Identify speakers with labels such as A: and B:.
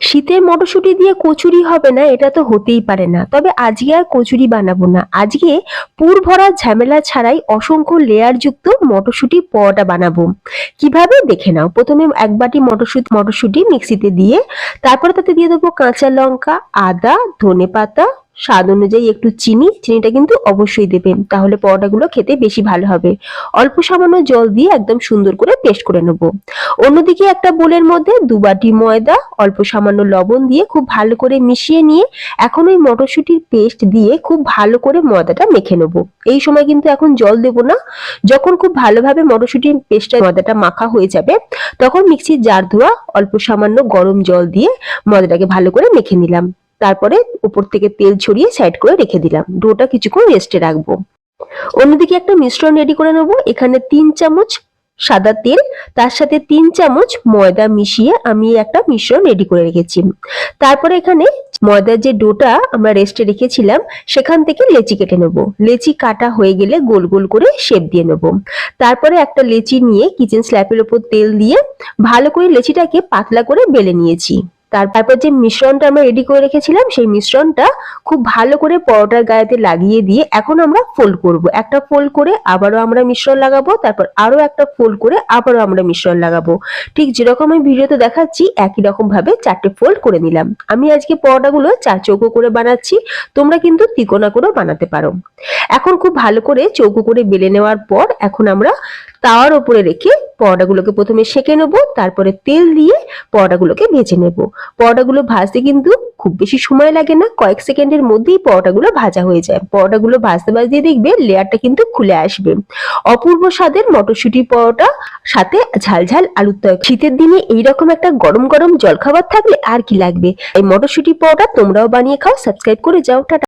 A: শীতের মটরশুঁটি দিয়ে কচুরি হবে না, এটা তো হতেই পারে না। তবে আজকে আর কচুরি বানাবো না, আজকে পুর ভরা ঝামেলা ছাড়াই অসংখ্য লেয়ার যুক্ত মটরশুঁটি পরোটা বানাবো। কিভাবে দেখে নাও। প্রথমে এক বাটি মটরশুঁটি মিক্সিতে দিয়ে তারপরে তাতে দিয়ে দেবো কাঁচা লঙ্কা, আদা, ধনেপাতা, স্বাদ অনুযায়ী একটু চিনিটা কিন্তু অবশ্যই দেবেন, তাহলে পরোটাগুলো খেতে বেশি ভালো হবে। অল্প সামান্য জল দিয়ে একদম সুন্দর করে পেস্ট করে নেব। অন্যদিকে একটা বোলের মধ্যে 2 বাটি ময়দা, অল্প সামান্য লবণ দিয়ে খুব ভালো করে মিশিয়ে নিয়ে এখন ওই মটরশুঁটির পেস্ট দিয়ে খুব ভালো করে ময়দাটা মেখে নেব। এই সময় কিন্তু এখন জল দেব না। যখন খুব ভালোভাবে মটরশুঁটির পেস্টটা ময়দাটা মাখা হয়ে যাবে তখন মিক্সির জার ধোয়া অল্প সামান্য গরম জল দিয়ে ময়দাটাকে ভালো করে মেখে নিলাম। তারপরে উপর থেকে তেল ছড়িয়ে সাইড করে রেখে দিলাম। ডোটা কিছুক্ষণ রেস্টে রাখবো। অন্যদিকে একটা মিশ্রণ রেডি করে নেব। এখানে 3 চামচ সাদা তেল, তার সাথে 3 চামচ ময়দা মিশিয়ে আমি একটা মিশ্রণ রেডি করে রেখেছি। তারপরে এখানে ময়দার যে ডোটা আমরা রেস্টে রেখেছিলাম সেখান থেকে লেচি কেটে নেব। লেচি কাটা হয়ে গেলে গোল গোল করে শেপ দিয়ে নেব। তারপরে একটা লেচি নিয়ে কিচেন স্ল্যাপের উপর তেল দিয়ে ভালো করে লেচিটাকে পাতলা করে বেলে নিয়েছি। তারপর যে মিশ্রণটা আমরা রেডি করে রেখেছিলাম সেই মিশ্রণটা খুব ভালো করে পরোটার গায়েতে লাগিয়ে দিয়ে এখন আমরা ফোল্ড করব। একটা ফোল্ড করে আবারও আমরা মিশ্রণ লাগাবো, তারপর আরো একটা ফোল্ড করে আবারও আমরা মিশ্রণ লাগাবো। ঠিক যেরকম আমি ভিডিওতে দেখাচ্ছি একই রকম ভাবে 4টে ফোল্ড করে নিলাম। আমি আজকে পরোটাগুলো 4 চৌকো করে বানাচ্ছি, তোমরা কিন্তু তিকোনা করেও বানাতে পারো। এখন খুব ভালো করে চৌকো করে বেলে নেওয়ার পর এখন আমরা তাওয়ার উপরে রেখে পরোটাগুলোকে প্রথমে সেঁকে নেব, তারপরে তেল দিয়ে পরোটাগুলোকে ভেজে নেব। পরোটাগুলো ভাজতে কিন্তু খুব বেশি সময় লাগে না, কয়েক সেকেন্ডের মধ্যেই পরোটাগুলো ভাজা হয়ে যায়। পরোটাগুলো ভাজতে ভাজতে দেখবে লেয়ারটা কিন্তু খুলে আসবে। অপূর্ব স্বাদের মটরশুঁটি পরোটা সাথে ঝালঝাল আলুর তরকারি। শীতের দিনে এইরকম একটা গরম গরম জলখাবার থাকলে আর কি লাগবে। এই মটরশুঁটি পরোটা তোমরাও বানিয়ে খাও। সাবস্ক্রাইব করে যাও। টাটা।